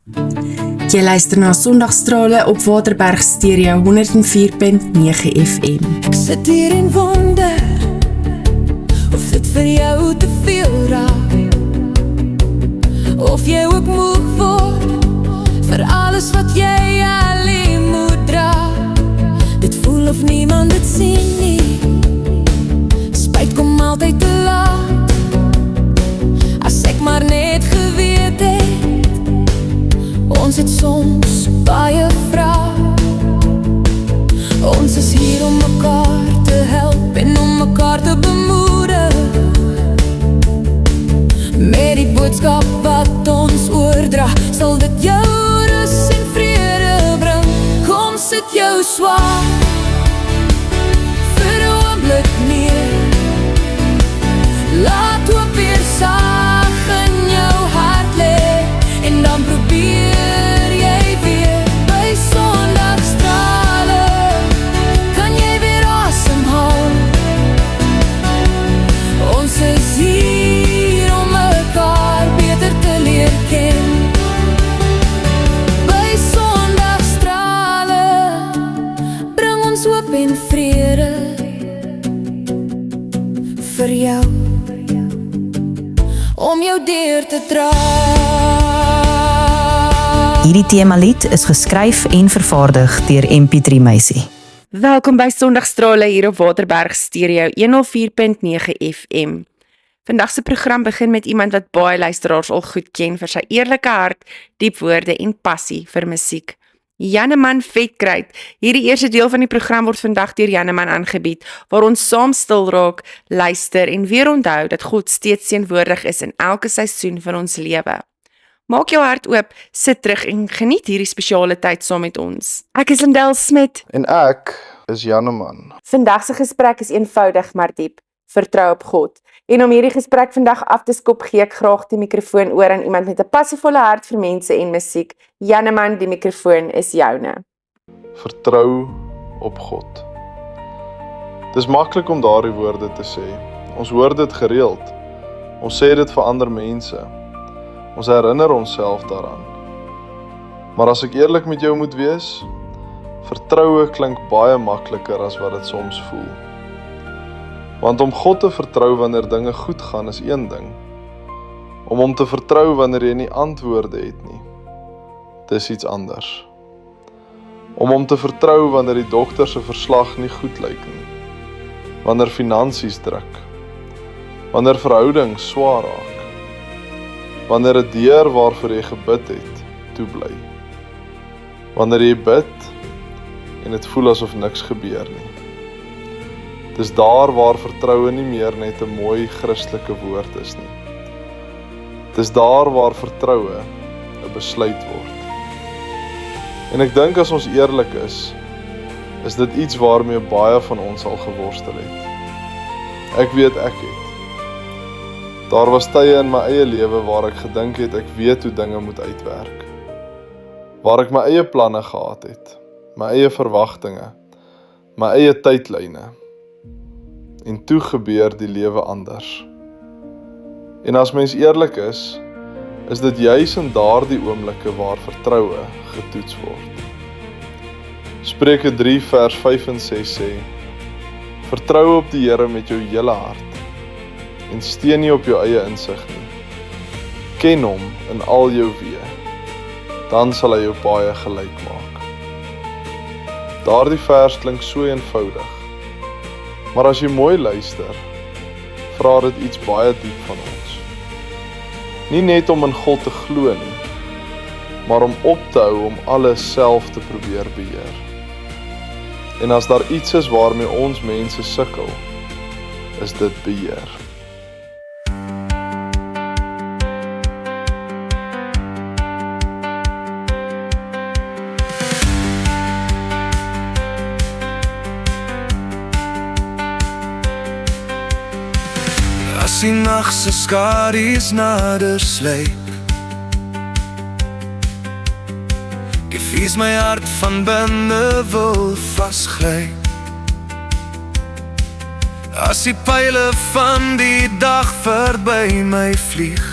Jy luister na Sondagstrale op Waterberg Stereo 104.9 FM. Ek sit hier en wonder of dit vir jou te veel raak, of jy ook moeg word vir alles wat jy alleen moet dra. Dit voel of niemand dit sien nie, spyt kom altyd te laat. As ek maar net geweet het, ons het soms baie vrae. Ons is hier om mekaar te help en om mekaar te bemoedig, met die boodskap wat ons oordra, sal dit jou rus en vrede bring. Kom sit jou swaar vir 'n oomblik neer, laat hoop weer saag in jou hart lê, en dan probeer jy weer by Sondagstrale, kan jy weer asemhaal. Ons is hier om mekaar beter te leer ken, by Sondagstrale bring ons hoop en vrede vir jou, om jou deur te dra. Hierdie temalied is geskryf en vervaardig deur MP3 Meisie. Welkom by Sondagstrale hier op Waterberg Stereo 104.9 FM. Vandag se program begin met iemand wat baie luisteraars al goed ken vir sy eerlike hart, diep woorde en passie vir musiek. Janneman Vetkruid. Hierdie eerste deel van die program word vandag deur Janneman aangebied, waar ons saam stil raak, luister en weer onthou dat God steeds teenwoordig is in elke seisoen van ons lewe. Maak jou hart oop, sit terug en geniet hierdie spesiale tyd saam met ons. Ek is Lindel Smit. En ek is Janneman. Vandag se gesprek is eenvoudig maar diep. Vertrou op God. En om hierdie gesprek vandag af te skop, gee ek graag die mikrofoon oor aan iemand met 'n passievolle hart vir mense en musiek. Janneman, die mikrofoon is joune. Vertrou op God. Dis maklik om daardie woorde te sê. Ons hoor dit gereeld. Ons sê dit vir ander mense. Ons herinner onsself daaraan. Maar as ek eerlik met jou moet wees, vertroue klink baie makliker as wat dit soms voel. Want om God te vertrou wanneer dinge goed gaan is een ding. Om hom te vertrou wanneer jy nie antwoorde het nie, dis iets anders. Om hom te vertrou wanneer die dokter se verslag nie goed lyk nie, wanneer finansies druk, wanneer verhoudings swaar raak, wanneer 'n deur waarvoor jy gebid het, toe bly, wanneer jy bid en dit voel asof niks gebeur nie. Dis daar waar vertroue nie meer net 'n mooi Christelike woord is nie. Dis daar waar vertroue 'n besluit word. En ek dink as ons eerlik is dit iets waarmee baie van ons al geworstel het. Ek weet ek het. Daar was tye in my eie lewe waar ek gedink het ek weet hoe dinge moet uitwerk. Waar ek my eie planne gehad het, my eie verwagtinge, my eie tydlyne. En toe gebeur die lewe anders. En as mens eerlik is dit juis in daardie oomblikke waar vertroue getoets word. Spreuke 3 vers 5 en 6 sê: Vertrou op die Here met jou hele hart en steun nie op jou eie insig nie. Ken hom in al jou weë, dan sal hy jou baie gelyk maak. Daardie vers klink so eenvoudig. Maar as jy mooi luister, vra dit iets baie diep van ons. Nie net om in God te glo nie, maar om op te hou om alles self te probeer beheer. En as daar iets is waarmee ons mense sukkel, is dit beheer. As die nag se skadu's nader sluip, die vies my hart van binne wil vasgryp. As die pyle van die dag verby my vlieg,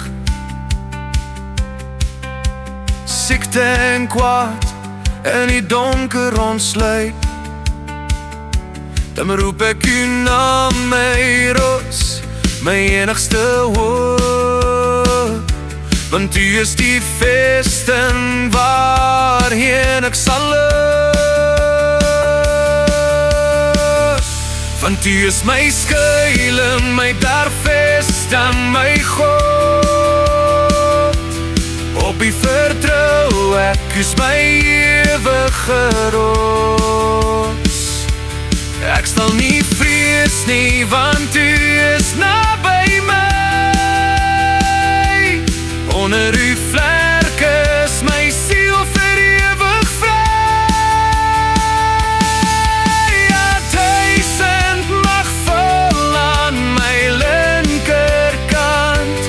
siekte en kwaad in die donker ontsluit, dan roep ek u na my rots, my enigste hoop, want u is die vesting waarheen ek sal loop. Want u is my skuil, my bergvesting, my God. Op u vertrou ek, is my ewige rots. Ek sal nie vrees nie, want u is naby my. Onder u vlerke is my siel vir ewig vry. Ja, 1000 mag val aan my linkerkant,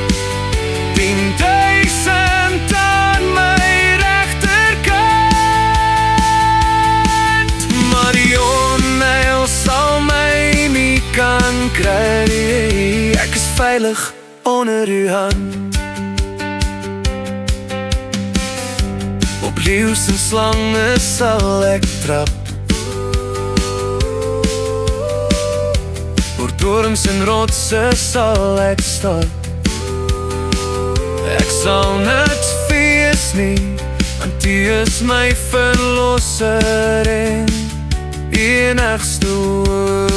10,000 aan my regterkant, maar die onheil sal my nie kan kry. Ek is veilig onder u hand. Op leeu's en slange sal ek trap, oor dorings en rotse sal ek stap. Ek sal niks vrees nie, want u is my verlosser en enigste hoop.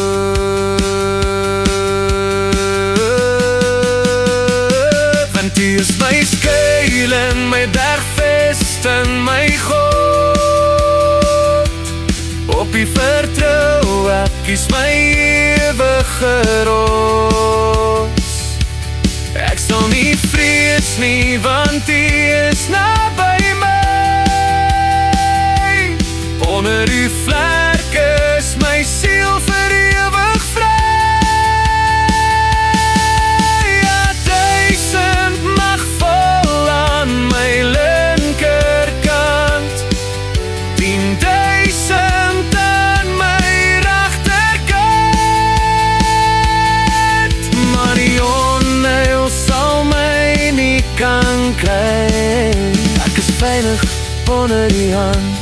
Want u is my skuil en my bergvesting, my God. Op u vertrou ek, is my ewige rots. Ek sal nie vrees nie, want u is naby my. Onder u vlerke is my siel vir ewig vry. Ja, 1000 mag val aan my linkerkant, 10,000 aan my regterkant, maar die onheil sal my nie kan kry. Ek is veilig onder die hand.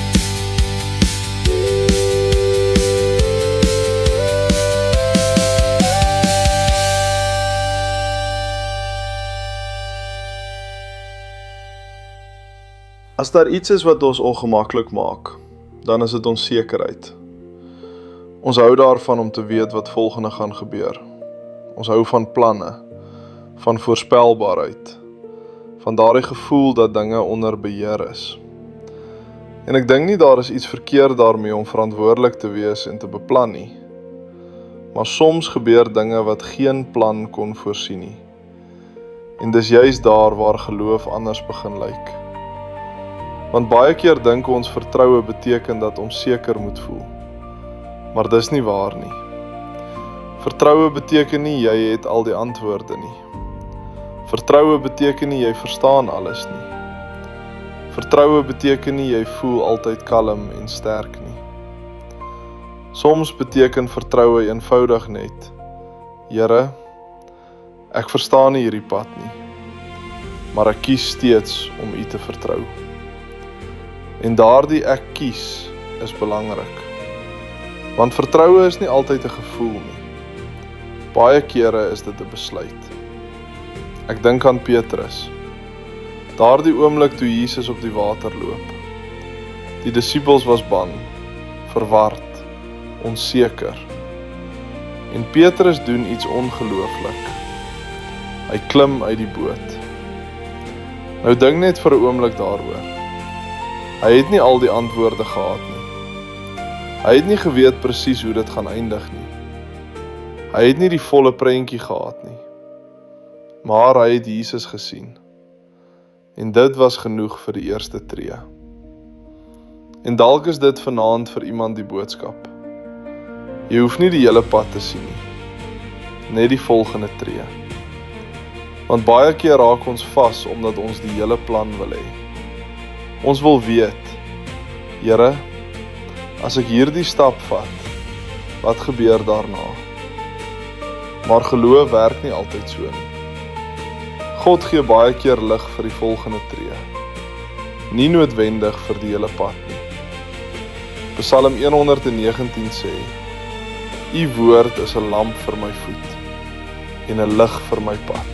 As daar iets is wat ons ongemaklik maak, dan is dit onsekerheid. Ons hou daarvan om te weet wat volgende gaan gebeur. Ons hou van planne, van voorspelbaarheid, van daardie gevoel dat dinge onder beheer is. En ek dink nie daar is iets verkeerd daarmee om verantwoordelik te wees en te beplan nie. Maar soms gebeur dinge wat geen plan kon voorsien nie. En dis juist daar waar geloof anders begin lyk. Want baie keer dink ons vertroue beteken dat ons seker moet voel. Maar dis nie waar nie. Vertroue beteken nie jy het al die antwoorde nie. Vertroue beteken nie jy verstaan alles nie. Vertroue beteken nie jy voel altyd kalm en sterk nie. Soms beteken vertroue eenvoudig net: Here, ek verstaan nie hierdie pad nie, maar ek kies steeds om U te vertrou. En daardie ek kies is belangrik. Want vertroue is nie altyd 'n gevoel nie. Baie kere is dit 'n besluit. Ek dink aan Petrus. Daardie oomblik toe Jesus op die water loop. Die disippels was bang, verward, onseker. En Petrus doen iets ongelooflik. Hy klim uit die boot. Nou dink net vir 'n oomblik daaroor. Hy het nie al die antwoorde gehad nie. Hy het nie geweet presies hoe dit gaan eindig nie. Hy het nie die volle prentjie gehad nie. Maar hy het Jesus gesien. En dit was genoeg vir die eerste tree. En dalk is dit vanaand vir iemand die boodskap. Jy hoef nie die hele pad te sien nie. Net die volgende tree. Want baie keer raak ons vas omdat ons die hele plan wil hê. Ons wil weet, Here, as ek hierdie stap vat, wat gebeur daarna? Maar geloof werk nie altyd so nie. God gee baie keer lig vir die volgende tree. nie noodwendig vir die hele pad nie. Psalm 119 sê: U woord is 'n lamp vir my voet en 'n lig vir my pad.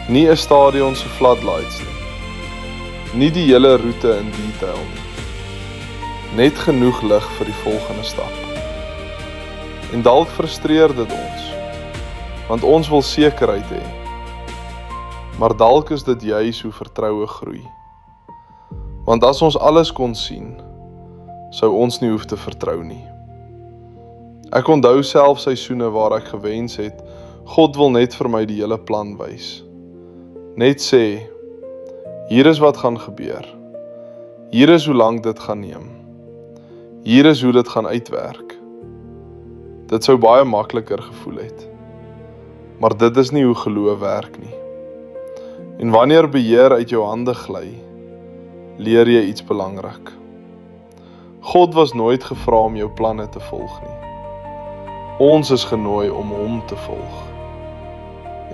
Nie 'n stadion se floodlights nie die hele roete in detail nie. Net genoeg lig vir die volgende stap. En dalk frustreer dit ons, want ons wil sekerheid hê. Maar dalk is dit juis hoe vertroue groei. Want as ons alles kon sien, sou ons nie hoef te vertrou nie. Ek onthou self seisoene waar ek gewens het, God wil net vir my die hele plan wys. Net sê, hier is wat gaan gebeur. Hier is hoe lank dit gaan neem. Hier is hoe dit gaan uitwerk. Dit sou baie makliker gevoel het. Maar dit is nie hoe geloof werk nie. En wanneer beheer uit jou hande gly, leer jy iets belangrik. God was nooit gevra om jou planne te volg nie. Ons is genooi om hom te volg.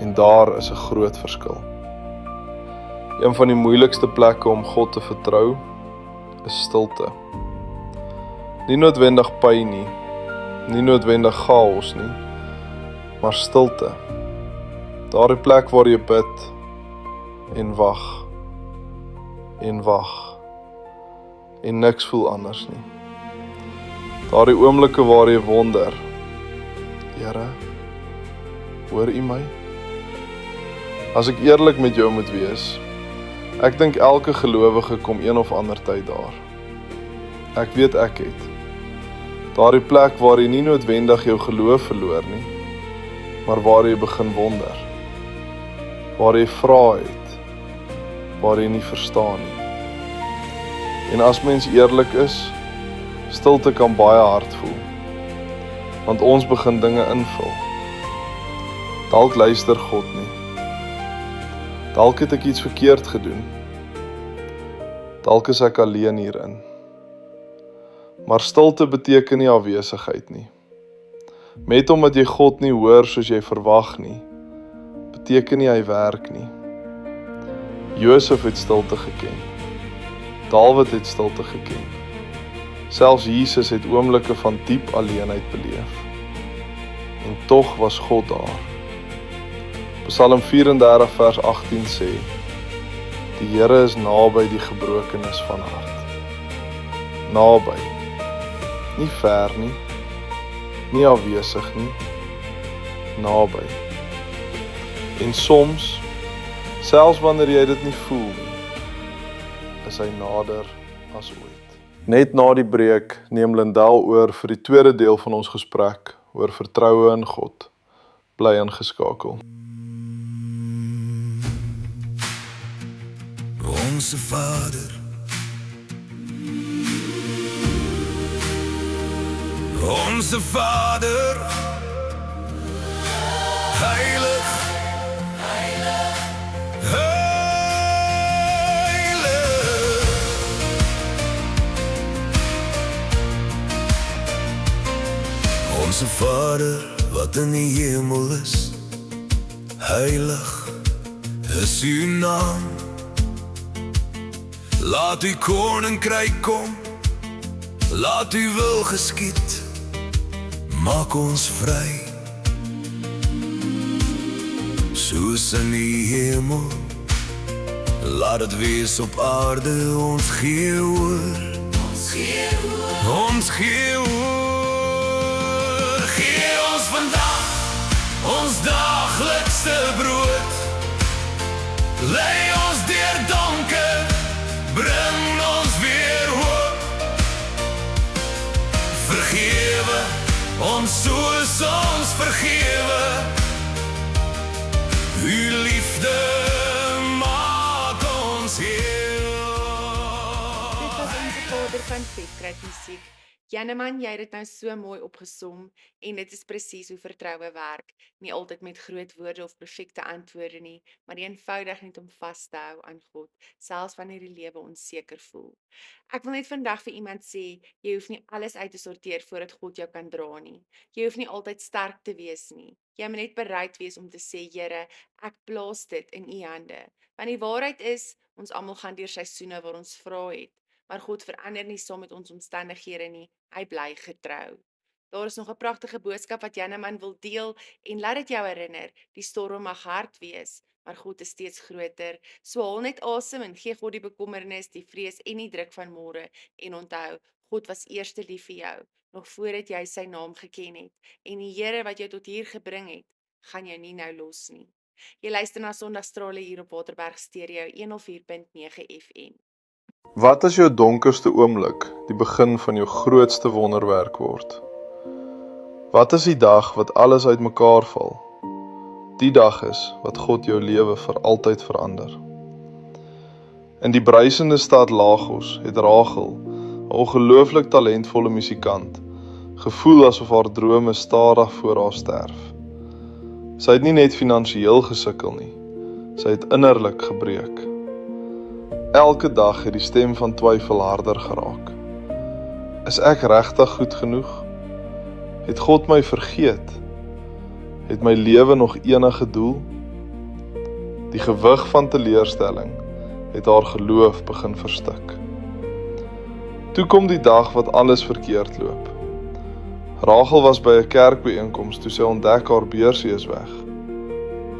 En daar is 'n groot verskil. Een van die moeilikste plekke om God te vertrou, is stilte. Nie noodwendig pyn nie, nie noodwendig chaos nie, maar stilte. Daardie plek waar jy bid, en wag, en niks voel anders nie. Daardie oomblikke waar jy wonder, Here, hoor U my? As ek eerlik met jou moet wees, ek dink elke gelowige kom een of ander tyd daar. Ek weet ek het. Daardie plek waar jy nie noodwendig jou geloof verloor nie, maar waar jy begin wonder. Waar jy vrae het, waar jy nie verstaan nie. En as mens eerlik is, stilte kan baie hard voel. Want ons begin dinge invul. Dalk luister God nie. Dalk het ek iets verkeerd gedoen. Dalk is ek alleen hierin. Maar stilte beteken nie afwesigheid nie. Met omdat jy God nie hoor soos jy verwag nie, beteken nie hy werk nie. Josef het stilte geken. Dawid het stilte geken. Selfs Jesus het oomblikke van diep alleenheid beleef. En tog was God daar. Psalm 34 vers 18 sê, die Here is naby die gebrokenes van hart. Naby. Nie ver nie, nie afwesig nie, naby. En soms, selfs wanneer jy dit nie voel nie, is hy nader as ooit. Net na die breek neem Lindel oor vir die tweede deel van ons gesprek oor vertroue in God. Bly ingeskakel. Onse Vader, Onse Vader, heilig, heilig, heilig. Onse Vader wat in die hemel is, heilig is uw naam. Laat uw koninkryk kom, laat uw wil geskied, maak ons vry. Soos in die hemel, laat het wees op aarde, ons gee oor. Ons gee oor. Gee ons vandag ons daglikse brood. Lei ons deur donker, bring ons weer hoop. Vergewe ons soos ons vergewe. Uw liefde maak ons heel. Dit was Onse Vader van Vetkruid Musiek. Janneman, jy het dit nou so mooi opgesom en dit is presies hoe vertroue werk. Nie altyd met groot woorde of perfekte antwoorde nie, maar eenvoudig net om vas te hou aan God, selfs wanneer die lewe onseker voel. Ek wil net vandag vir iemand sê, jy hoef nie alles uit te sorteer voordat God jou kan dra nie. Jy hoef nie altyd sterk te wees nie. Jy moet net bereid wees om te sê, Here, ek plaas dit in U hande. Want die waarheid is, Ons almal gaan deur seisoene waar ons vrae het, maar God verander nie saam met ons omstandighede nie. Hy bly getrou. Daar is nog 'n pragtige boodskap wat Janneman wil deel en laat dit jou herinner, die storm mag hard wees, maar God is steeds groter. So haal net asem en gee God die bekommernis, die vrees en die druk van môre en onthou, God was eerste lief vir jou, nog voordat jy sy naam geken het. En die Here wat jou tot hier gebring het, gaan jou nie nou los nie. Jy luister na Sondagstrale hier op Waterberg Stereo 104.9 FM. Wat as jou donkerste oomblik die begin van jou grootste wonderwerk word? Wat is die dag wat alles uitmekaar val? Die dag is wat God jou lewe vir altyd verander. In die bruisende stad Lagos het Rachel, 'n ongelooflik talentvolle musikant, gevoel asof haar drome stadig voor haar sterf. Sy het nie net finansiëel gesukkel nie, sy het innerlik gebreek. Elke dag het die stem van twyfel harder geraak. Is ek regtig goed genoeg? Het God my vergeet? Het my lewe nog enige doel? Die gewig van teleurstelling het haar geloof begin verstik. Toe kom die dag wat alles verkeerd loop. Rachel was by 'n kerkbyeenkoms toe sy ontdek haar beursie is weg.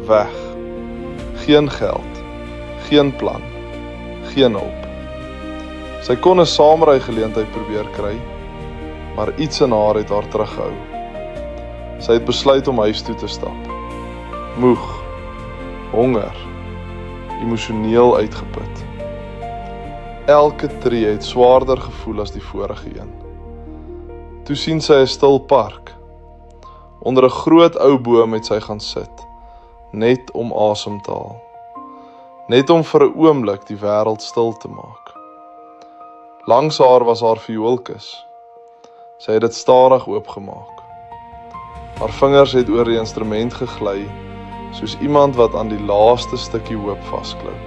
Weg. Geen geld, geen plan, geen hulp. Sy kon 'n saamry geleentheid probeer kry, maar iets in haar het haar teruggehou. Sy het besluit om huis toe te stap. Moeg, honger, emosioneel uitgeput. Elke tree het swaarder gevoel as die vorige een. Toe sien sy 'n stil park. Onder 'n groot ou boom het sy gaan sit, net om asem te haal. Net om vir 'n oomblik die wêreld stil te maak. Langs haar was haar vioolkus. Sy het dit stadig oopgemaak. Haar vingers het oor die instrument gegly, soos iemand wat aan die laaste stukkie hoop vasklou.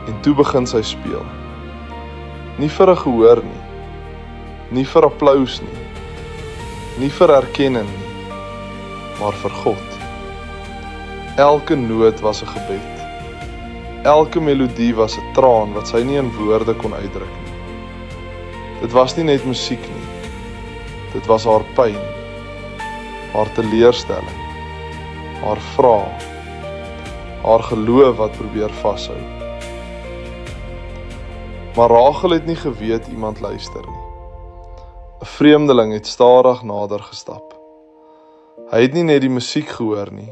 En toe begin sy speel. Nie vir 'n gehoor nie, nie vir applous nie, nie vir erkenning nie, maar vir God. Elke noot was 'n gebed. Elke melodie was 'n traan wat sy nie in woorde kon uitdruk nie. Dit was nie net musiek nie, dit was haar pyn, haar teleurstelling, haar vrae, haar geloof wat probeer vashou. Maar Rachel het nie geweet iemand luister nie. 'n Vreemdeling het stadig nader gestap. Hy het nie net die musiek gehoor nie,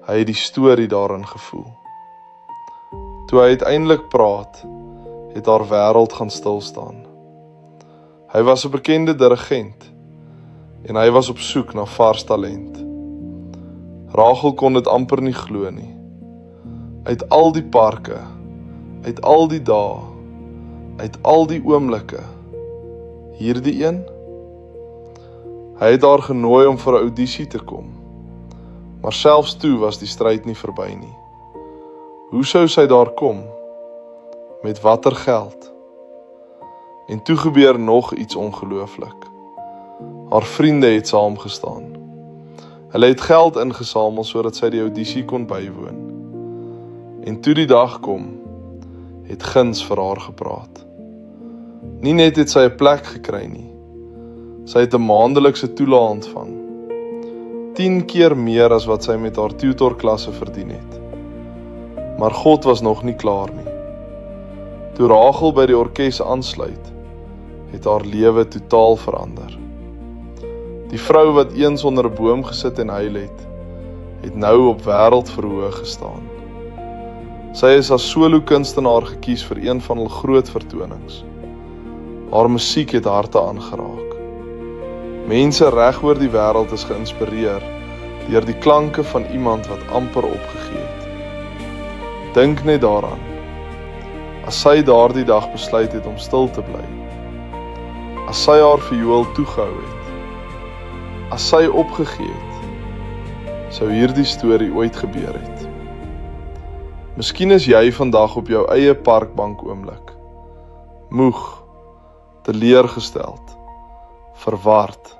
hy het die storie daarin gevoel. Toe hy uiteindelik praat, het haar wêreld gaan stil staan. Hy was 'n bekende dirigent en hy was op soek na vars talent. Rachel kon dit amper nie glo nie. Uit al die parke, uit al die dae, uit al die oomblikke, hierdie een? Hy het haar genooi om vir 'n audisie te kom, maar selfs toe was die stryd nie verby nie. Hoe sou sy daar kom? Met watter geld? En toe gebeur nog iets ongelooflik. Haar vriende het saamgestaan. Hulle het geld ingesamel sodat sy die audisie kon bywoon. En toe die dag kom, het guns vir haar gepraat. Nie net het sy 'n plek gekry nie, sy het 'n maandelikse toelaag ontvang. 10 keer meer as wat sy met haar tutorklasse verdien het. Maar God was nog nie klaar nie. Toe Rachel by die orkes aansluit, het haar lewe totaal verander. Die vrou wat eens onder 'n boom gesit en huil het nou op wêreldverhoog gestaan. Sy is as solo kunstenaar gekies vir een van hul groot vertonings. Haar musiek het harte aangeraak. Mense reg oor die wêreld is geïnspireer deur die klanke van iemand wat amper opgegee het. Dink net daaraan. As sy daardie dag besluit het om stil te bly. As sy haar viool toegehou het. As sy opgegee het, sou hierdie storie ooit gebeur het. Miskien is jy vandag op jou eie parkbank oomblik. Moeg, teleurgesteld, verward,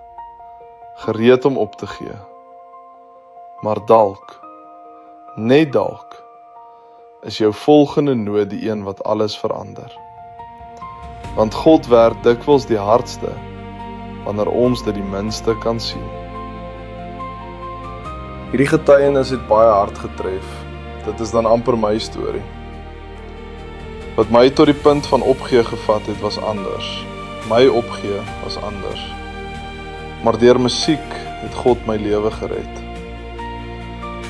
gereed om op te gee. Maar dalk, net dalk, is jou volgende nood die een wat alles verander. Want God werk dikwels die hardste, wanneer ons dit die minste kan sien. Hierdie getuienis het baie hard getref. Dit is dan amper my storie. Wat my tot die punt van opgee gevat het, was anders. My opgee was anders. Maar deur musiek het God my lewe gered.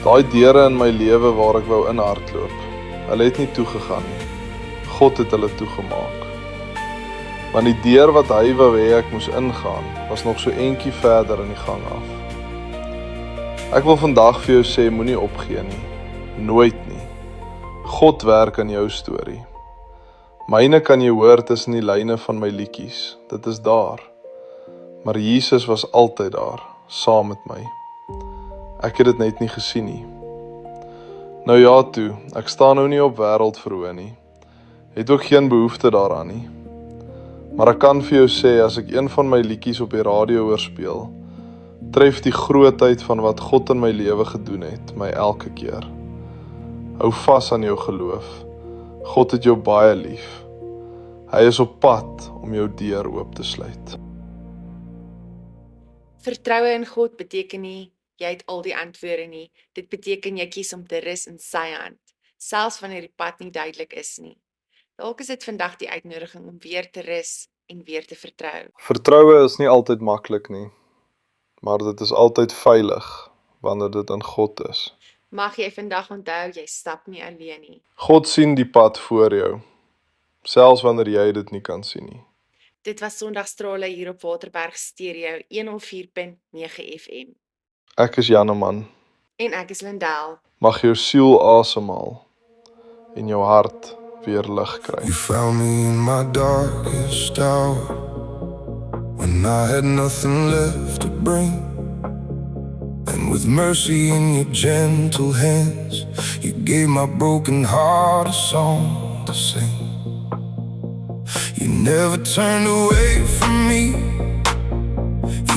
Daai deure in my lewe waar ek wou inhardloop, hulle het nie toegegaan nie. God het hulle toegemaak. Want die deur wat hy wou hê ek moes ingaan, was nog so entjie verder in die gang af. Ek wil vandag vir jou sê, moenie opgee nie. Nooit nie. God werk aan jou storie. Myne kan jy hoor tussen die lyne van my liedjies. Dit is daar. Maar Jesus was altyd daar, saam met my. Ek het dit net nie gesien nie. Nou ja toe, ek staan nou nie op wêreldverhoë nie. Het ook geen behoefte daaraan nie. Maar ek kan vir jou sê, as ek een van my liedjies op die radio oorspeel, tref die grootheid van wat God in my lewe gedoen het, my elke keer. Hou vas aan jou geloof. God het jou baie lief. Hy is op pad om jou deur oop te sluit. Vertroue in God beteken nie jy het al die antwoorde nie. Dit beteken jy kies om te rus in sy hand, selfs wanneer die pad nie duidelik is nie. Dalk is dit vandag die uitnodiging om weer te rus en weer te vertrou. Vertroue is nie altyd maklik nie, maar dit is altyd veilig wanneer dit in God is. Mag jy vandag onthou, jy stap nie alleen nie. God sien die pad voor jou, selfs wanneer jy dit nie kan sien nie. Dit was Sondagstrale hier op Waterberg Stereo 104.9 FM. Ek is Janneman. En ek is Lindel. Mag jou siel asemhaal en jou hart weer lig kry. You found me in my darkest hour, when I had nothing left to bring. And with mercy in your gentle hands, you gave my broken heart a song to sing. You never turned away from me,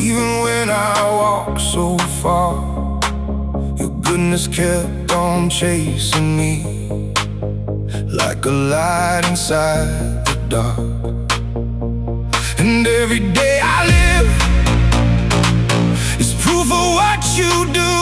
even when I walked so far. Your goodness kept on chasing me, like a light inside the dark. And every day I live is proof of what you do.